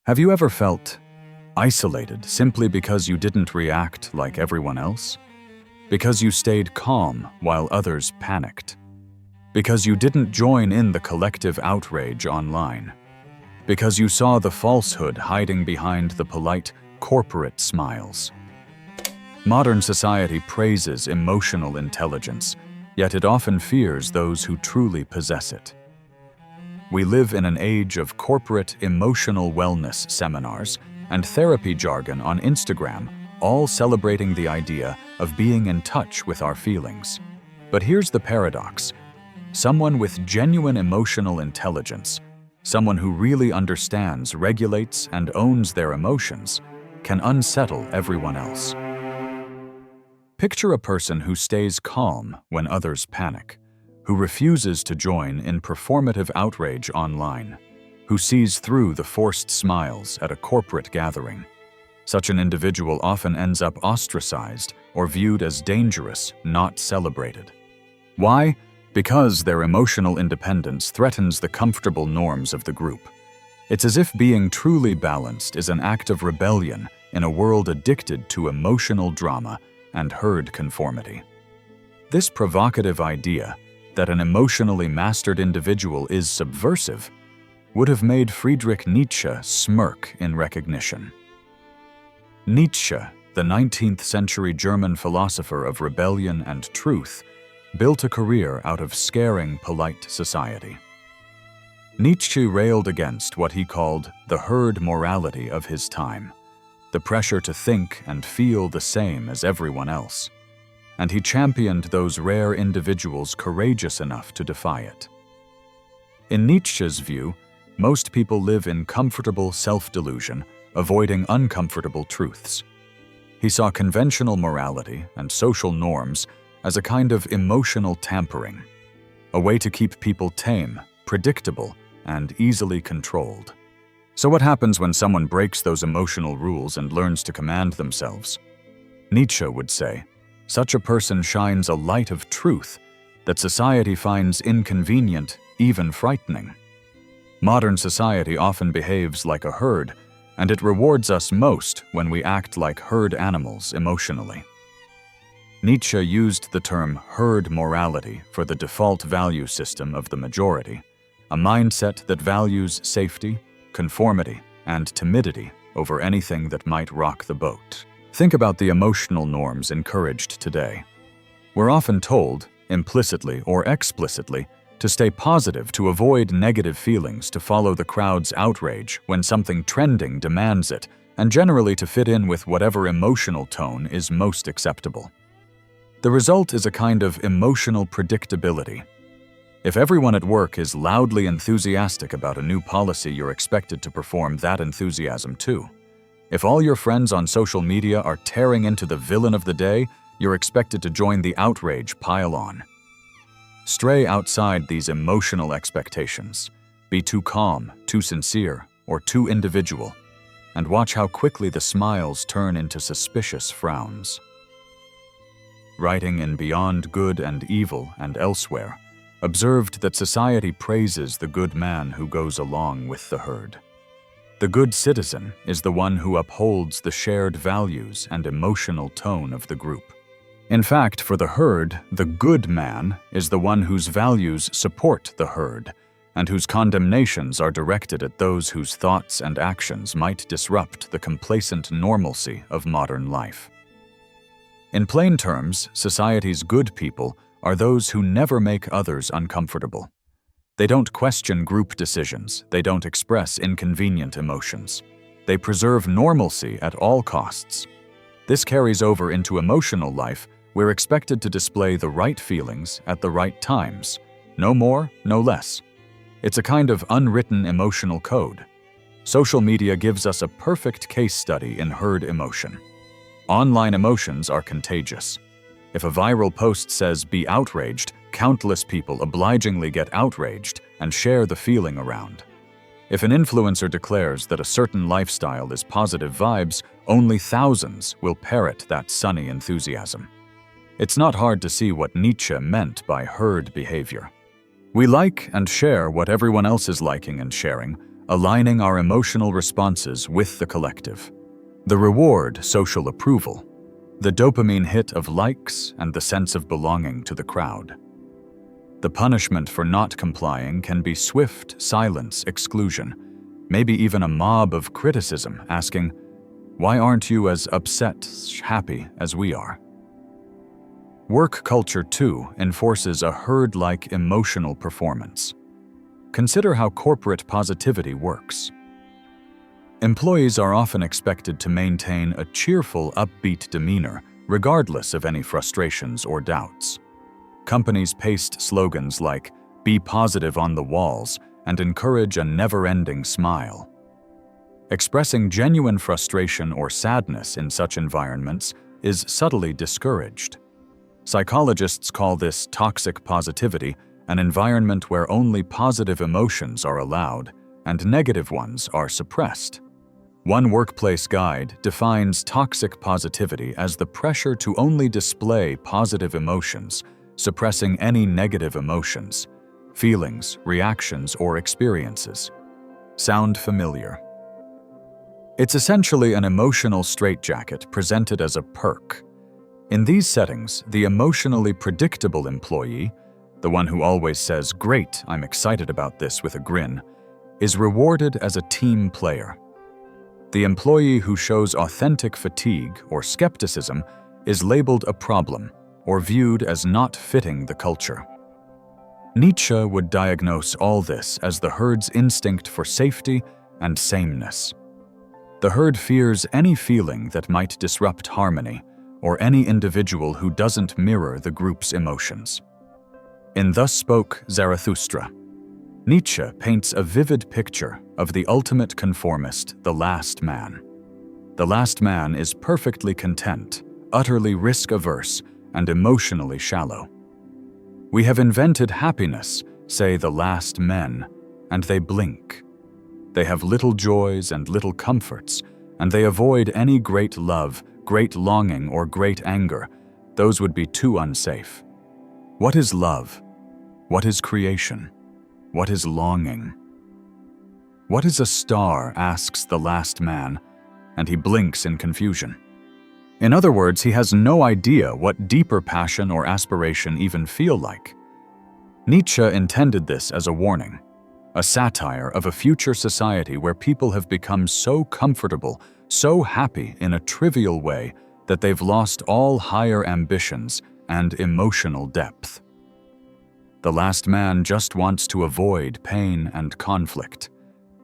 Have you ever felt isolated simply because you didn't react like everyone else? Because you stayed calm while others panicked? Because you didn't join in the collective outrage online? Because you saw the falsehood hiding behind the polite corporate smiles? Modern society praises emotional intelligence, yet it often fears those who truly possess it. We live in an age of corporate emotional wellness seminars and therapy jargon on Instagram, all celebrating the idea of being in touch with our feelings. But here's the paradox. Someone with genuine emotional intelligence, someone who really understands, regulates, and owns their emotions, can unsettle everyone else. Picture a person who stays calm when others panic, who refuses to join in performative outrage online, who sees through the forced smiles at a corporate gathering. Such an individual often ends up ostracized or viewed as dangerous, not celebrated. Why? Because their emotional independence threatens the comfortable norms of the group. It's as if being truly balanced is an act of rebellion in a world addicted to emotional drama and herd conformity. This provocative idea that an emotionally mastered individual is subversive would have made Friedrich Nietzsche smirk in recognition. Nietzsche, the 19th century German philosopher of rebellion and truth, built a career out of scaring polite society. Nietzsche railed against what he called the herd morality of his time, the pressure to think and feel the same as everyone else, and he championed those rare individuals courageous enough to defy it. In Nietzsche's view, most people live in comfortable self-delusion, avoiding uncomfortable truths. He saw conventional morality and social norms as a kind of emotional tampering, a way to keep people tame, predictable, and easily controlled. So what happens when someone breaks those emotional rules and learns to command themselves? Nietzsche would say, such a person shines a light of truth that society finds inconvenient, even frightening. Modern society often behaves like a herd, and it rewards us most when we act like herd animals emotionally. Nietzsche used the term herd morality for the default value system of the majority, a mindset that values safety, conformity, and timidity over anything that might rock the boat. Think about the emotional norms encouraged today. We're often told, implicitly or explicitly, to stay positive, to avoid negative feelings, to follow the crowd's outrage when something trending demands it, and generally to fit in with whatever emotional tone is most acceptable. The result is a kind of emotional predictability. If everyone at work is loudly enthusiastic about a new policy, you're expected to perform that enthusiasm too. If all your friends on social media are tearing into the villain of the day, you're expected to join the outrage pile on. Stray outside these emotional expectations. Be too calm, too sincere, or too individual, and watch how quickly the smiles turn into suspicious frowns. Writing in Beyond Good and Evil and Elsewhere, observed that society praises the good man who goes along with the herd. The good citizen is the one who upholds the shared values and emotional tone of the group. In fact, for the herd, the good man is the one whose values support the herd, and whose condemnations are directed at those whose thoughts and actions might disrupt the complacent normalcy of modern life. In plain terms, society's good people are those who never make others uncomfortable. They don't question group decisions, they don't express inconvenient emotions. They preserve normalcy at all costs. This carries over into emotional life. We're expected to display the right feelings at the right times, no more, no less. It's a kind of unwritten emotional code. Social media gives us a perfect case study in herd emotion. Online emotions are contagious. If a viral post says "be outraged," countless people obligingly get outraged and share the feeling around. If an influencer declares that a certain lifestyle is positive vibes, only thousands will parrot that sunny enthusiasm. It's not hard to see what Nietzsche meant by herd behavior. We like and share what everyone else is liking and sharing, aligning our emotional responses with the collective. The reward, social approval. The dopamine hit of likes and the sense of belonging to the crowd. The punishment for not complying can be swift silence, exclusion, maybe even a mob of criticism asking, "Why aren't you as upset, happy as we are?" Work culture, too, enforces a herd-like emotional performance. Consider how corporate positivity works. Employees are often expected to maintain a cheerful, upbeat demeanor, regardless of any frustrations or doubts. Companies paste slogans like, "Be positive on the walls," and encourage a never-ending smile. Expressing genuine frustration or sadness in such environments is subtly discouraged. Psychologists call this toxic positivity, an environment where only positive emotions are allowed and negative ones are suppressed. One workplace guide defines toxic positivity as the pressure to only display positive emotions, suppressing any negative emotions, feelings, reactions, or experiences. Sound familiar? It's essentially an emotional straitjacket presented as a perk. In these settings, the emotionally predictable employee, the one who always says, "Great, I'm excited about this," with a grin, is rewarded as a team player. The employee who shows authentic fatigue or skepticism is labeled a problem or viewed as not fitting the culture. Nietzsche would diagnose all this as the herd's instinct for safety and sameness. The herd fears any feeling that might disrupt harmony, or any individual who doesn't mirror the group's emotions. In Thus Spoke Zarathustra, Nietzsche paints a vivid picture of the ultimate conformist, the last man. The last man is perfectly content, utterly risk-averse, and emotionally shallow. "We have invented happiness," say the last men, and they blink. They have little joys and little comforts, and they avoid any great love, great longing, or great anger. Those would be too unsafe. What is love? What is creation? What is longing? "What is a star?" asks the last man, and he blinks in confusion. In other words, he has no idea what deeper passion or aspiration even feel like. Nietzsche intended this as a warning, a satire of a future society where people have become so comfortable, so happy in a trivial way that they've lost all higher ambitions and emotional depth. The last man just wants to avoid pain and conflict.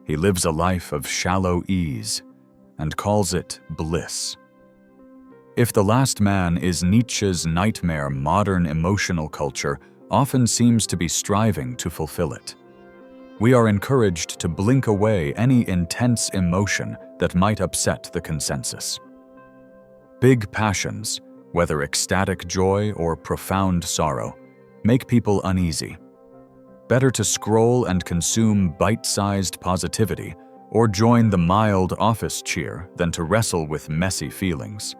He lives a life of shallow ease and calls it bliss. If the last man is Nietzsche's nightmare, modern emotional culture often seems to be striving to fulfill it. We are encouraged to blink away any intense emotion that might upset the consensus. Big passions, whether ecstatic joy or profound sorrow, make people uneasy. Better to scroll and consume bite-sized positivity or join the mild office cheer than to wrestle with messy feelings.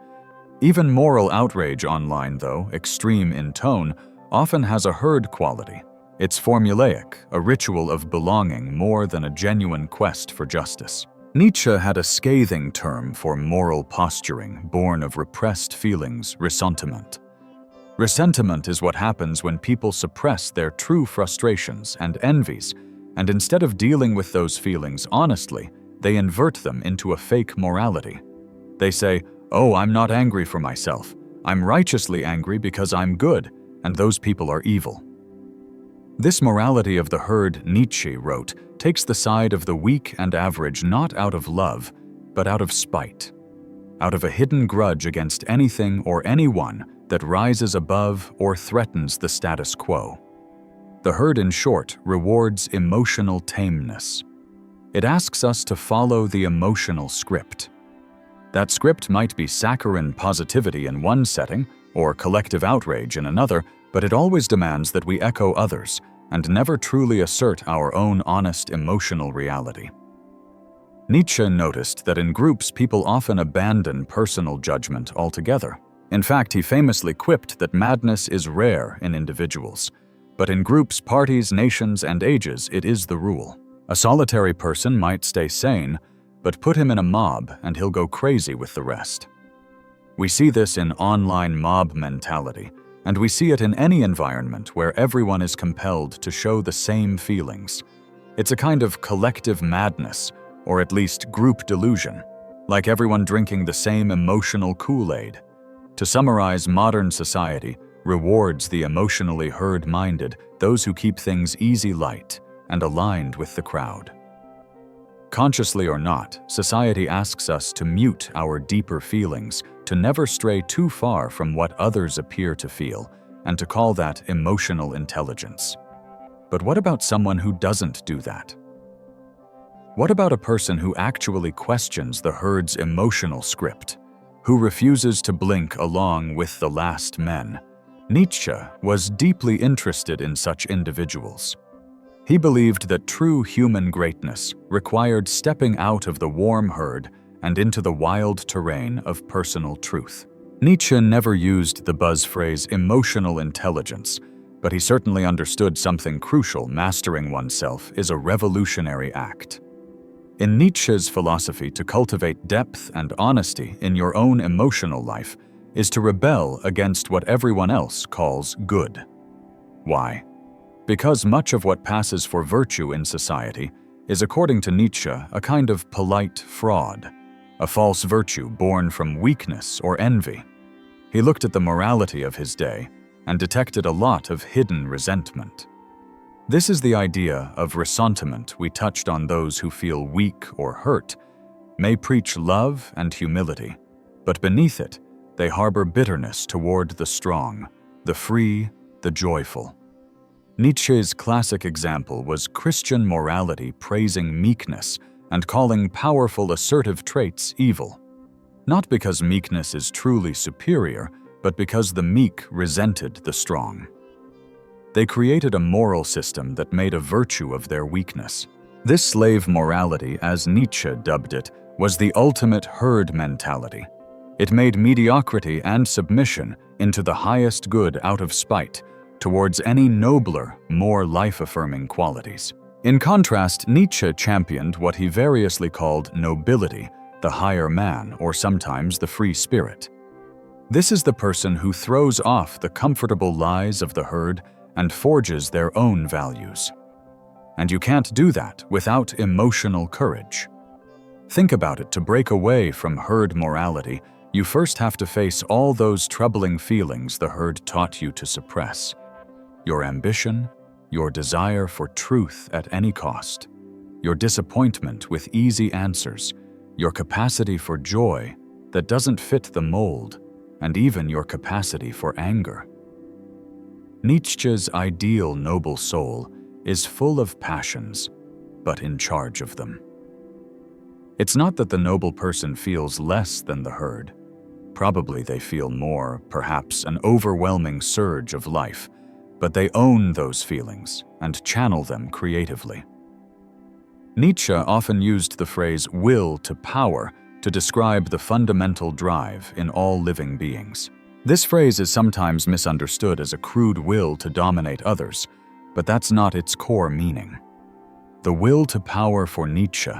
Even moral outrage online, though extreme in tone, often has a herd quality. It's formulaic, a ritual of belonging more than a genuine quest for justice. Nietzsche had a scathing term for moral posturing born of repressed feelings, ressentiment. Resentment is what happens when people suppress their true frustrations and envies, and instead of dealing with those feelings honestly, they invert them into a fake morality. They say, "Oh, I'm not angry for myself. I'm righteously angry because I'm good, and those people are evil." This morality of the herd, Nietzsche wrote, takes the side of the weak and average not out of love, but out of spite, out of a hidden grudge against anything or anyone that rises above or threatens the status quo. The herd, in short, rewards emotional tameness. It asks us to follow the emotional script. That script might be saccharine positivity in one setting or collective outrage in another, but it always demands that we echo others and never truly assert our own honest emotional reality. Nietzsche noticed that in groups people often abandon personal judgment altogether. In fact, he famously quipped that madness is rare in individuals. But in groups, parties, nations, and ages, it is the rule. A solitary person might stay sane, but put him in a mob and he'll go crazy with the rest. We see this in online mob mentality, and we see it in any environment where everyone is compelled to show the same feelings. It's a kind of collective madness, or at least group delusion, like everyone drinking the same emotional Kool-Aid. To summarize, modern society rewards the emotionally herd-minded, those who keep things easy, light, and aligned with the crowd. Consciously or not, society asks us to mute our deeper feelings, to never stray too far from what others appear to feel, and to call that emotional intelligence. But what about someone who doesn't do that? What about a person who actually questions the herd's emotional script, who refuses to blink along with the last men? Nietzsche was deeply interested in such individuals. He believed that true human greatness required stepping out of the warm herd and into the wild terrain of personal truth. Nietzsche never used the buzz phrase emotional intelligence, but he certainly understood something crucial: mastering oneself is a revolutionary act. In Nietzsche's philosophy, to cultivate depth and honesty in your own emotional life is to rebel against what everyone else calls good. Why? Because much of what passes for virtue in society is, according to Nietzsche, a kind of polite fraud, a false virtue born from weakness or envy. He looked at the morality of his day and detected a lot of hidden resentment. This is the idea of ressentiment we touched on. Those who feel weak or hurt may preach love and humility, but beneath it, they harbor bitterness toward the strong, the free, the joyful. Nietzsche's classic example was Christian morality praising meekness and calling powerful, assertive traits evil. Not because meekness is truly superior, but because the meek resented the strong. They created a moral system that made a virtue of their weakness. This slave morality, as Nietzsche dubbed it, was the ultimate herd mentality. It made mediocrity and submission into the highest good out of spite towards any nobler, more life-affirming qualities. In contrast, Nietzsche championed what he variously called nobility, the higher man, or sometimes the free spirit. This is the person who throws off the comfortable lies of the herd and forges their own values. And you can't do that without emotional courage. Think about it: to break away from herd morality, you first have to face all those troubling feelings the herd taught you to suppress. Your ambition, your desire for truth at any cost, your disappointment with easy answers, your capacity for joy that doesn't fit the mold, and even your capacity for anger. Nietzsche's ideal noble soul is full of passions, but in charge of them. It's not that the noble person feels less than the herd. Probably they feel more, perhaps an overwhelming surge of life, but they own those feelings and channel them creatively. Nietzsche often used the phrase will to power to describe the fundamental drive in all living beings. This phrase is sometimes misunderstood as a crude will to dominate others, but that's not its core meaning. The will to power for Nietzsche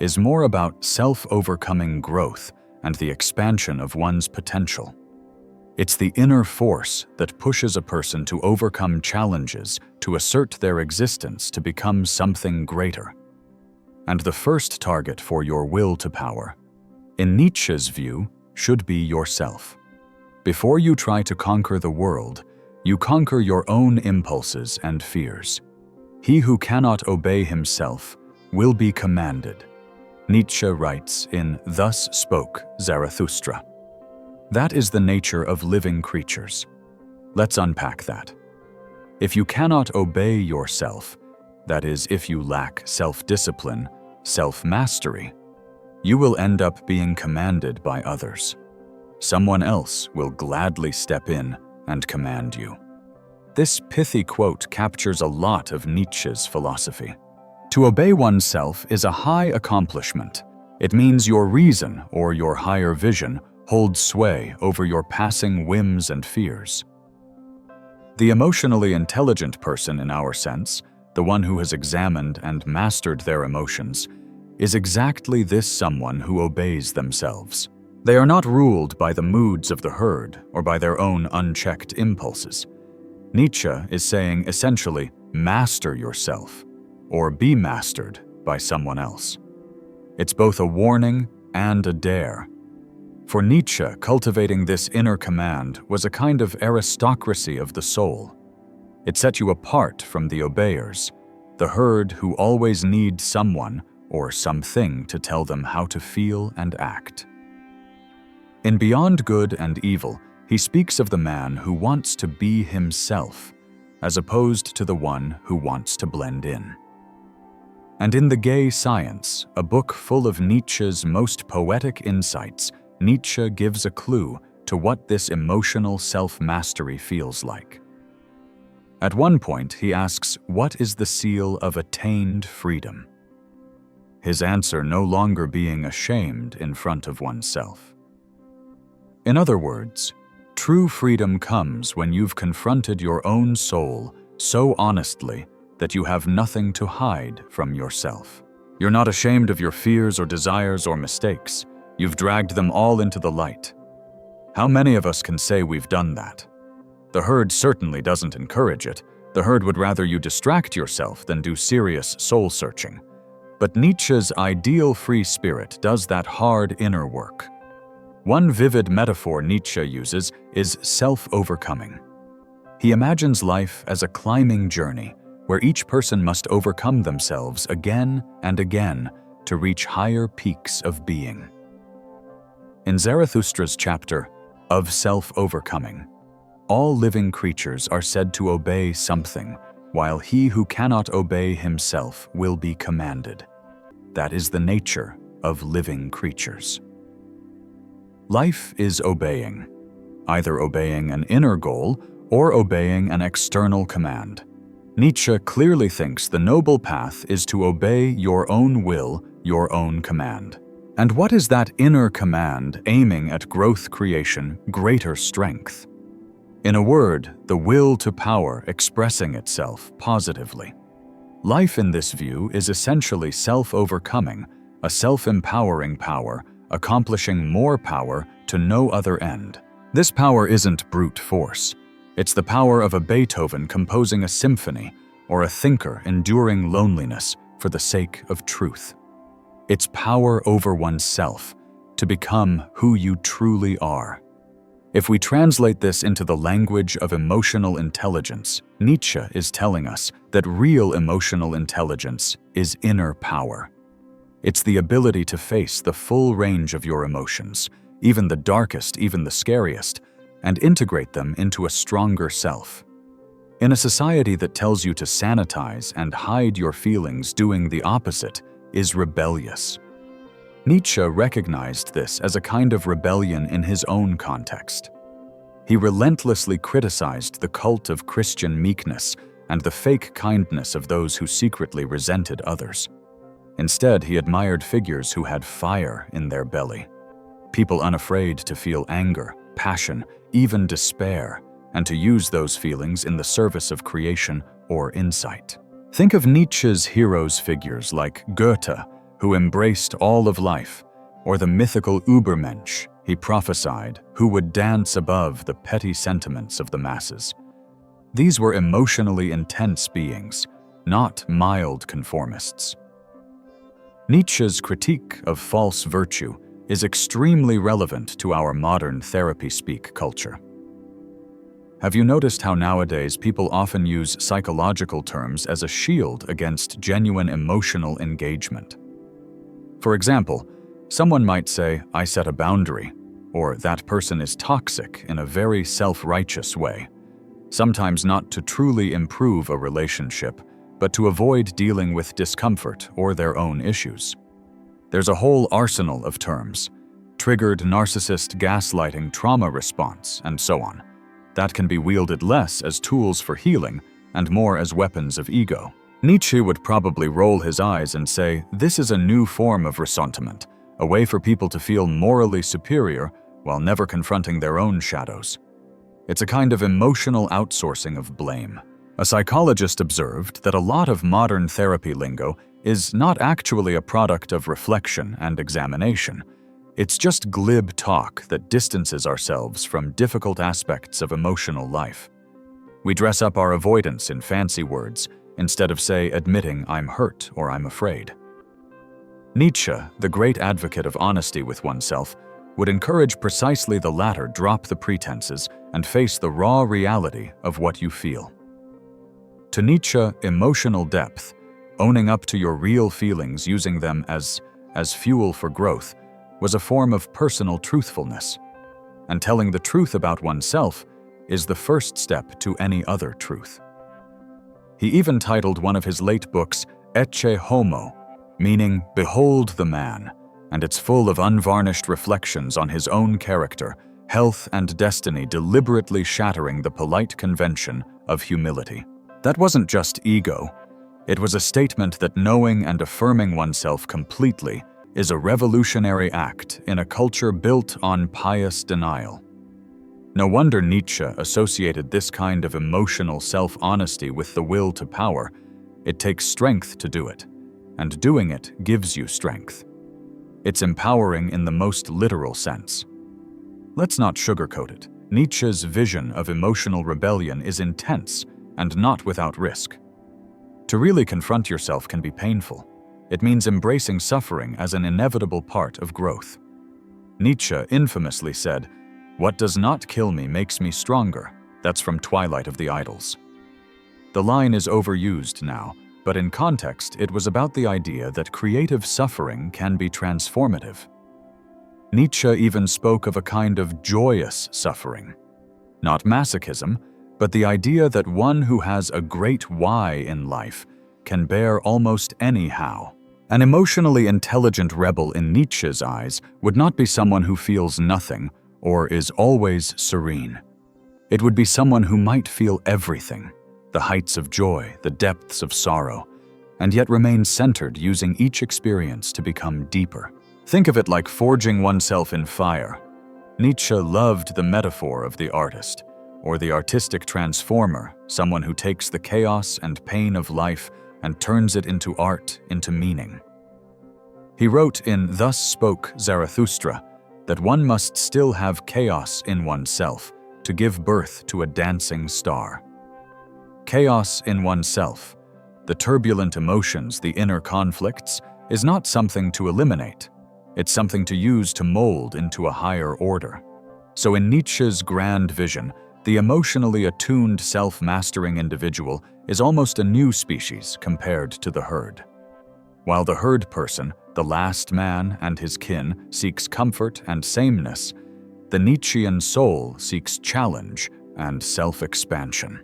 is more about self-overcoming growth and the expansion of one's potential. It's the inner force that pushes a person to overcome challenges, to assert their existence, to become something greater. And the first target for your will to power, in Nietzsche's view, should be yourself. Before you try to conquer the world, you conquer your own impulses and fears. He who cannot obey himself will be commanded. Nietzsche writes in Thus Spoke Zarathustra. That is the nature of living creatures. Let's unpack that. If you cannot obey yourself, that is, if you lack self-discipline, self-mastery, you will end up being commanded by others. Someone else will gladly step in and command you. This pithy quote captures a lot of Nietzsche's philosophy. To obey oneself is a high accomplishment. It means your reason or your higher vision holds sway over your passing whims and fears. The emotionally intelligent person in our sense, the one who has examined and mastered their emotions, is exactly this someone who obeys themselves. They are not ruled by the moods of the herd or by their own unchecked impulses. Nietzsche is saying essentially, master yourself, or be mastered by someone else. It's both a warning and a dare. For Nietzsche, cultivating this inner command was a kind of aristocracy of the soul. It set you apart from the obeyers, the herd who always need someone or something to tell them how to feel and act. In Beyond Good and Evil, he speaks of the man who wants to be himself, as opposed to the one who wants to blend in. And in The Gay Science, a book full of Nietzsche's most poetic insights, Nietzsche gives a clue to what this emotional self-mastery feels like. At one point, he asks, what is the seal of attained freedom? His answer no longer being ashamed in front of oneself. In other words, true freedom comes when you've confronted your own soul so honestly that you have nothing to hide from yourself. You're not ashamed of your fears or desires or mistakes. You've dragged them all into the light. How many of us can say we've done that? The herd certainly doesn't encourage it. The herd would rather you distract yourself than do serious soul-searching. But Nietzsche's ideal free spirit does that hard inner work. One vivid metaphor Nietzsche uses is self-overcoming. He imagines life as a climbing journey where each person must overcome themselves again and again to reach higher peaks of being. In Zarathustra's chapter, Of Self-Overcoming, all living creatures are said to obey something, while he who cannot obey himself will be commanded. That is the nature of living creatures. Life is obeying, either obeying an inner goal or obeying an external command. Nietzsche clearly thinks the noble path is to obey your own will, your own command. And what is that inner command aiming at growth creation, greater strength? In a word, the will to power expressing itself positively. Life in this view is essentially self-overcoming, a self-empowering power, accomplishing more power to no other end. This power isn't brute force. It's the power of a Beethoven composing a symphony or a thinker enduring loneliness for the sake of truth. It's power over oneself, to become who you truly are. If we translate this into the language of emotional intelligence, Nietzsche is telling us that real emotional intelligence is inner power. It's the ability to face the full range of your emotions, even the darkest, even the scariest, and integrate them into a stronger self. In a society that tells you to sanitize and hide your feelings, doing the opposite is rebellious. Nietzsche recognized this as a kind of rebellion in his own context. He relentlessly criticized the cult of Christian meekness and the fake kindness of those who secretly resented others. Instead, he admired figures who had fire in their belly, people unafraid to feel anger, passion, even despair, and to use those feelings in the service of creation or insight. Think of Nietzsche's heroes figures like Goethe, who embraced all of life, or the mythical Übermensch he prophesied, who would dance above the petty sentiments of the masses. These were emotionally intense beings, not mild conformists. Nietzsche's critique of false virtue is extremely relevant to our modern therapy-speak culture. Have you noticed how nowadays people often use psychological terms as a shield against genuine emotional engagement? For example, someone might say, "I set a boundary," or "that person is toxic," in a very self-righteous way, sometimes not to truly improve a relationship, but to avoid dealing with discomfort or their own issues. There's a whole arsenal of terms: triggered narcissist gaslighting trauma response, and so on, that can be wielded less as tools for healing and more as weapons of ego. Nietzsche would probably roll his eyes and say, this is a new form of ressentiment, a way for people to feel morally superior while never confronting their own shadows. It's a kind of emotional outsourcing of blame. A psychologist observed that a lot of modern therapy lingo is not actually a product of reflection and examination. It's just glib talk that distances ourselves from difficult aspects of emotional life. We dress up our avoidance in fancy words instead of, say, admitting I'm hurt or I'm afraid. Nietzsche, the great advocate of honesty with oneself, would encourage precisely the latter: drop the pretenses and face the raw reality of what you feel. To Nietzsche, emotional depth, owning up to your real feelings, using them as fuel for growth, was a form of personal truthfulness. And telling the truth about oneself is the first step to any other truth. He even titled one of his late books Ecce Homo, meaning Behold the Man, and it's full of unvarnished reflections on his own character, health, and destiny, deliberately shattering the polite convention of humility. That wasn't just ego. It was a statement that knowing and affirming oneself completely is a revolutionary act in a culture built on pious denial. No wonder Nietzsche associated this kind of emotional self-honesty with the will to power. It takes strength to do it, and doing it gives you strength. It's empowering in the most literal sense. Let's not sugarcoat it. Nietzsche's vision of emotional rebellion is intense and not without risk. To really confront yourself can be painful. It means embracing suffering as an inevitable part of growth. Nietzsche infamously said, "What does not kill me makes me stronger." That's from Twilight of the Idols. The line is overused now, but in context it was about the idea that creative suffering can be transformative. Nietzsche even spoke of a kind of joyous suffering. Not masochism, but the idea that one who has a great why in life can bear almost any how. An emotionally intelligent rebel in Nietzsche's eyes would not be someone who feels nothing or is always serene. It would be someone who might feel everything, the heights of joy, the depths of sorrow, and yet remain centered, using each experience to become deeper. Think of it like forging oneself in fire. Nietzsche loved the metaphor of the artist, or the artistic transformer, someone who takes the chaos and pain of life and turns it into art, into meaning. He wrote in Thus Spoke Zarathustra that one must still have chaos in oneself to give birth to a dancing star. Chaos in oneself, the turbulent emotions, the inner conflicts, is not something to eliminate. It's something to use to mold into a higher order. So in Nietzsche's grand vision, the emotionally attuned, self-mastering individual is almost a new species compared to the herd. While the herd person, the last man and his kin, seeks comfort and sameness, the Nietzschean soul seeks challenge and self-expansion.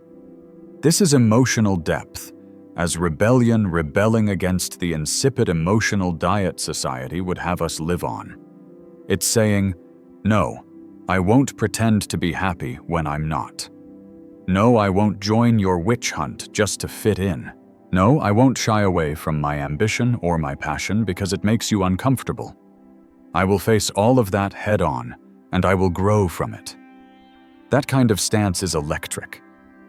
This is emotional depth, as rebellion rebelling against the insipid emotional diet society would have us live on. It's saying, no, I won't pretend to be happy when I'm not. No, I won't join your witch hunt just to fit in. No, I won't shy away from my ambition or my passion because it makes you uncomfortable. I will face all of that head on, and I will grow from it. That kind of stance is electric.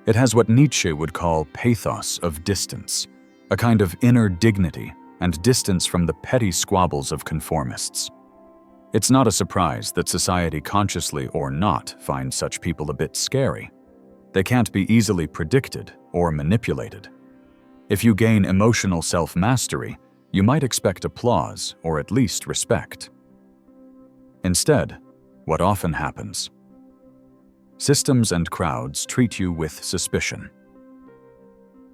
It has what Nietzsche would call pathos of distance, a kind of inner dignity and distance from the petty squabbles of conformists. It's not a surprise that society, consciously or not, finds such people a bit scary. They can't be easily predicted or manipulated. If you gain emotional self-mastery, you might expect applause or at least respect. Instead, what often happens? Systems and crowds treat you with suspicion.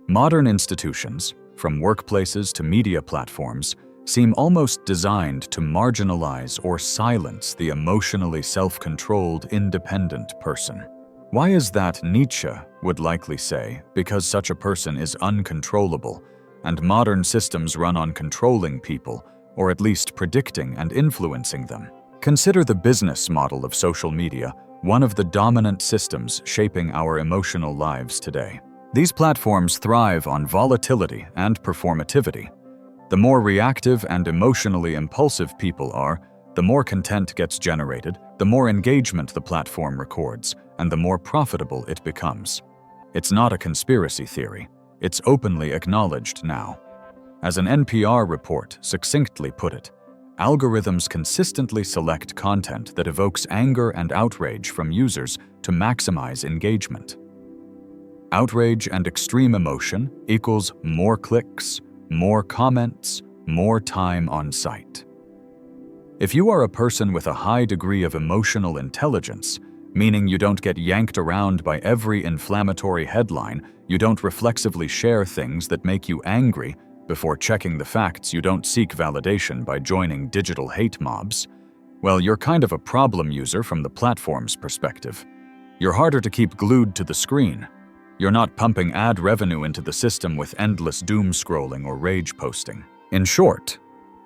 Modern institutions, from workplaces to media platforms, seem almost designed to marginalize or silence the emotionally self-controlled, independent person. Why is that? Nietzsche would likely say, because such a person is uncontrollable, and modern systems run on controlling people, or at least predicting and influencing them. Consider the business model of social media, one of the dominant systems shaping our emotional lives today. These platforms thrive on volatility and performativity. The more reactive and emotionally impulsive people are, the more content gets generated, the more engagement the platform records, and the more profitable it becomes. It's not a conspiracy theory. It's openly acknowledged now. As an NPR report succinctly put it, algorithms consistently select content that evokes anger and outrage from users to maximize engagement. Outrage and extreme emotion equals more clicks, more comments, more time on site. If you are a person with a high degree of emotional intelligence, meaning you don't get yanked around by every inflammatory headline, you don't reflexively share things that make you angry before checking the facts, you don't seek validation by joining digital hate mobs, well, you're kind of a problem user from the platform's perspective. You're harder to keep glued to the screen. You're not pumping ad revenue into the system with endless doom scrolling or rage posting. In short,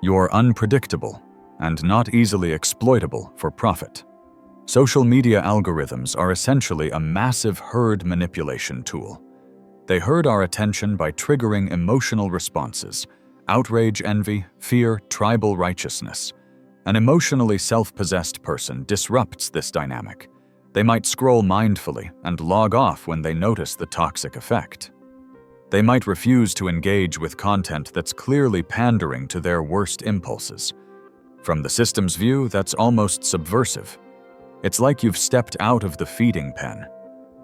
you're unpredictable and not easily exploitable for profit. Social media algorithms are essentially a massive herd manipulation tool. They herd our attention by triggering emotional responses: outrage, envy, fear, tribal righteousness. An emotionally self-possessed person disrupts this dynamic. They might scroll mindfully and log off when they notice the toxic effect. They might refuse to engage with content that's clearly pandering to their worst impulses. From the system's view, that's almost subversive. It's like you've stepped out of the feeding pen.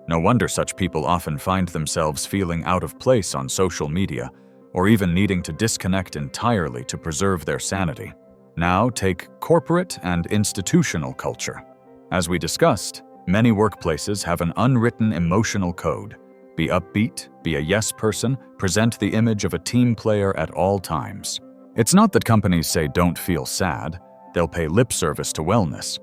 No wonder such people often find themselves feeling out of place on social media, or even needing to disconnect entirely to preserve their sanity. Now take corporate and institutional culture. As we discussed, many workplaces have an unwritten emotional code. Be upbeat, be a yes person, present the image of a team player at all times. It's not that companies say don't feel sad, they'll pay lip service to wellness.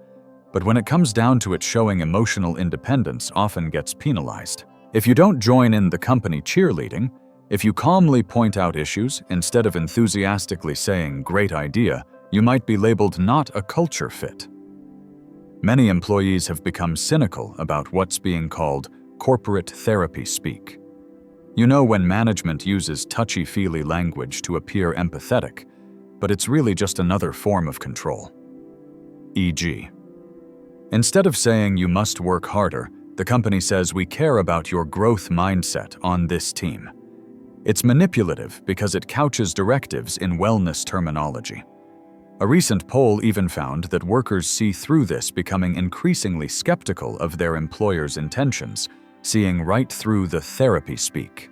But when it comes down to it, showing emotional independence often gets penalized. If you don't join in the company cheerleading, if you calmly point out issues instead of enthusiastically saying "great idea," you might be labeled not a culture fit. Many employees have become cynical about what's being called corporate therapy speak. You know, when management uses touchy-feely language to appear empathetic, but it's really just another form of control. E.g., instead of saying you must work harder, the company says we care about your growth mindset on this team. It's manipulative because it couches directives in wellness terminology. A recent poll even found that workers see through this, becoming increasingly skeptical of their employer's intentions, seeing right through the therapy speak.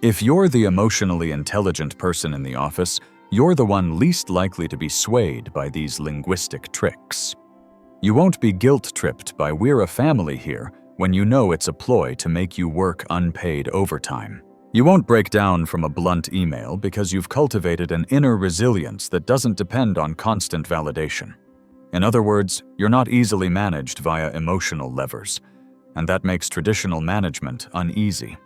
If you're the emotionally intelligent person in the office, you're the one least likely to be swayed by these linguistic tricks. You won't be guilt-tripped by "we're a family here" when you know it's a ploy to make you work unpaid overtime. You won't break down from a blunt email because you've cultivated an inner resilience that doesn't depend on constant validation. In other words, you're not easily managed via emotional levers, and that makes traditional management uneasy.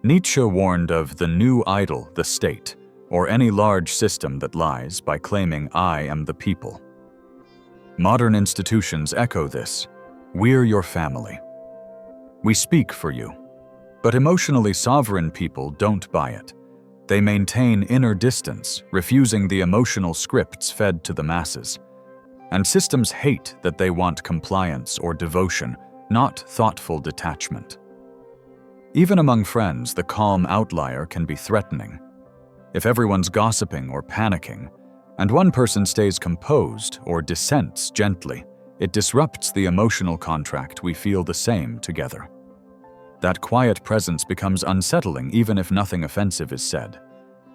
Nietzsche warned of the new idol, the state, or any large system that lies by claiming "I am the people." Modern institutions echo this. We're your family. We speak for you. But emotionally sovereign people don't buy it. They maintain inner distance, refusing the emotional scripts fed to the masses. And systems hate that they want compliance or devotion, not thoughtful detachment. Even among friends, the calm outlier can be threatening. If everyone's gossiping or panicking, and one person stays composed or dissents gently, it disrupts the emotional contract we feel the same together. That quiet presence becomes unsettling even if nothing offensive is said.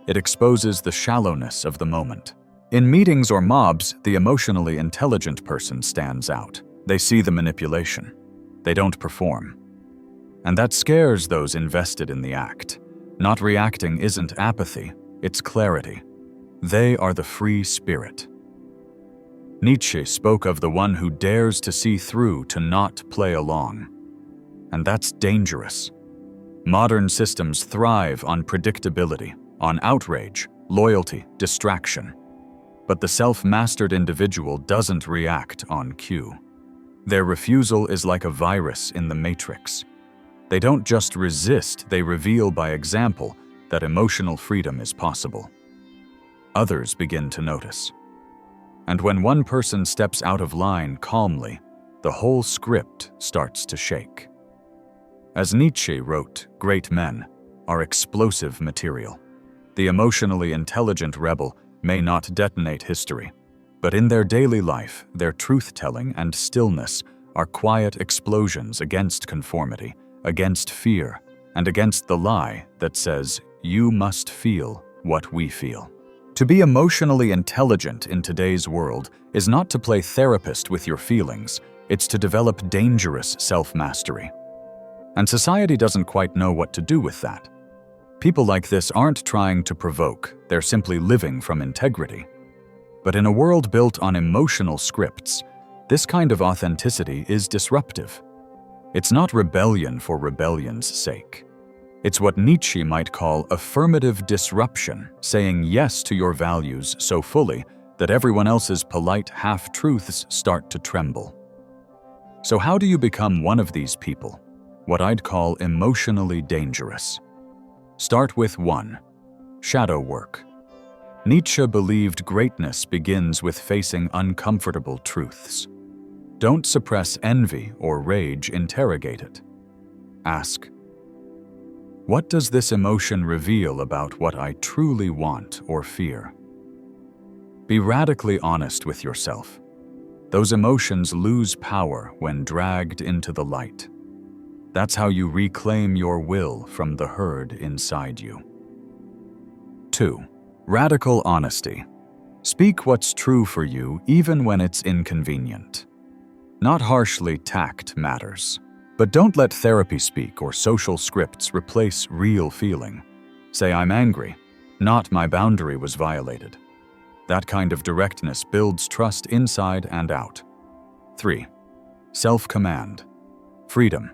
It exposes the shallowness of the moment. In meetings or mobs, the emotionally intelligent person stands out. They see the manipulation. They don't perform. And that scares those invested in the act. Not reacting isn't apathy, it's clarity. They are the free spirit. Nietzsche spoke of the one who dares to see through, to not play along. And that's dangerous. Modern systems thrive on predictability, on outrage, loyalty, distraction. But the self-mastered individual doesn't react on cue. Their refusal is like a virus in the matrix. They don't just resist, they reveal by example that emotional freedom is possible. Others begin to notice. And when one person steps out of line calmly, the whole script starts to shake. As Nietzsche wrote, great men are explosive material. The emotionally intelligent rebel may not detonate history, but in their daily life, their truth-telling and stillness are quiet explosions against conformity, against fear, and against the lie that says, you must feel what we feel. To be emotionally intelligent in today's world is not to play therapist with your feelings, it's to develop dangerous self-mastery. And society doesn't quite know what to do with that. People like this aren't trying to provoke, they're simply living from integrity. But in a world built on emotional scripts, this kind of authenticity is disruptive. It's not rebellion for rebellion's sake. It's what Nietzsche might call affirmative disruption, saying yes to your values so fully that everyone else's polite half-truths start to tremble. So how do you become one of these people? What I'd call emotionally dangerous. Start with 1. Shadow work. Nietzsche believed greatness begins with facing uncomfortable truths. Don't suppress envy or rage, interrogate it. Ask, what does this emotion reveal about what I truly want or fear? Be radically honest with yourself. Those emotions lose power when dragged into the light. That's how you reclaim your will from the herd inside you. 2. Radical honesty. Speak what's true for you even when it's inconvenient. Not harshly, tact matters. But don't let therapy speak or social scripts replace real feeling. Say, I'm angry, not my boundary was violated. That kind of directness builds trust inside and out. 3. Self-command. Freedom,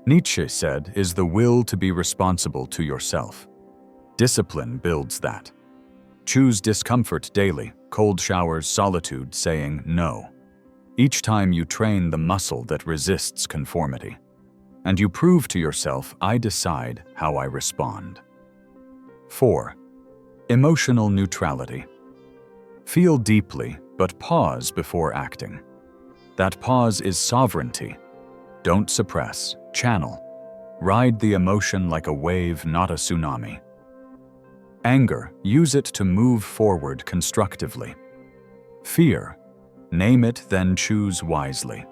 Nietzsche said, is the will to be responsible to yourself. Discipline builds that. Choose discomfort daily, cold showers, solitude, saying no. Each time you train the muscle that resists conformity. And you prove to yourself, I decide how I respond. 4. Emotional neutrality. Feel deeply, but pause before acting. That pause is sovereignty. Don't suppress, channel. Ride the emotion like a wave, not a tsunami. Anger, use it to move forward constructively. Fear, name it, then choose wisely.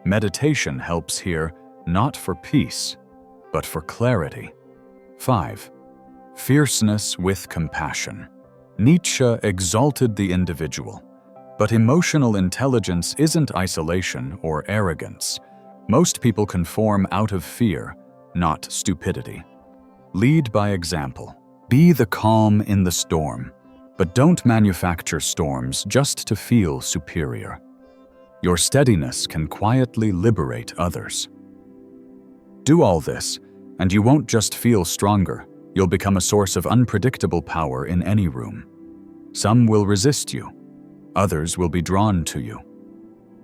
Meditation helps here, not for peace, but for clarity. 5. Fierceness with compassion. Nietzsche exalted the individual, but emotional intelligence isn't isolation or arrogance. Most people conform out of fear, not stupidity. Lead by example. Be the calm in the storm, but don't manufacture storms just to feel superior. Your steadiness can quietly liberate others. Do all this, and you won't just feel stronger, you'll become a source of unpredictable power in any room. Some will resist you, others will be drawn to you.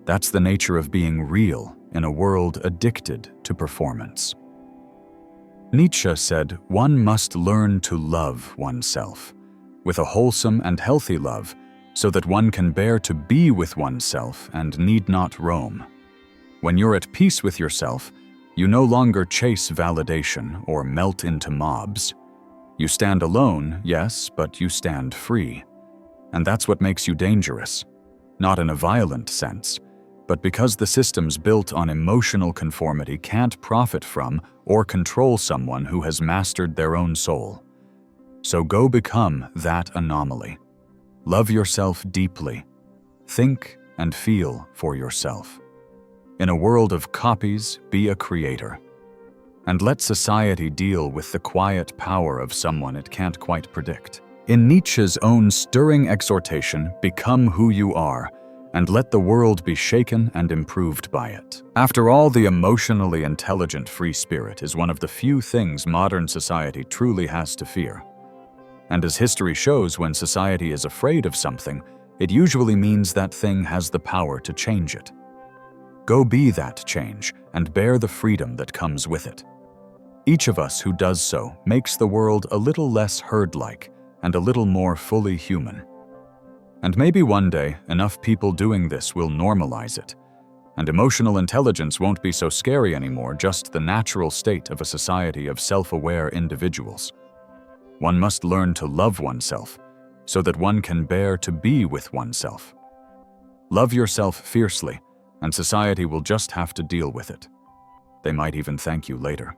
That's the nature of being real in a world addicted to performance. Nietzsche said, one must learn to love oneself, with a wholesome and healthy love, so that one can bear to be with oneself and need not roam. When you're at peace with yourself, you no longer chase validation or melt into mobs. You stand alone, yes, but you stand free. And that's what makes you dangerous. Not in a violent sense, but because the systems built on emotional conformity can't profit from or control someone who has mastered their own soul. So go become that anomaly. Love yourself deeply. Think and feel for yourself. In a world of copies, be a creator. And let society deal with the quiet power of someone it can't quite predict. In Nietzsche's own stirring exhortation, become who you are, and let the world be shaken and improved by it. After all, the emotionally intelligent free spirit is one of the few things modern society truly has to fear. And as history shows, when society is afraid of something, it usually means that thing has the power to change it. Go be that change and bear the freedom that comes with it. Each of us who does so makes the world a little less herd-like and a little more fully human. And maybe one day, enough people doing this will normalize it, And emotional intelligence won't be so scary anymore, just the natural state of a society of self-aware individuals. One must learn to love oneself, so that one can bear to be with oneself. Love yourself fiercely, and society will just have to deal with it. They might even thank you later.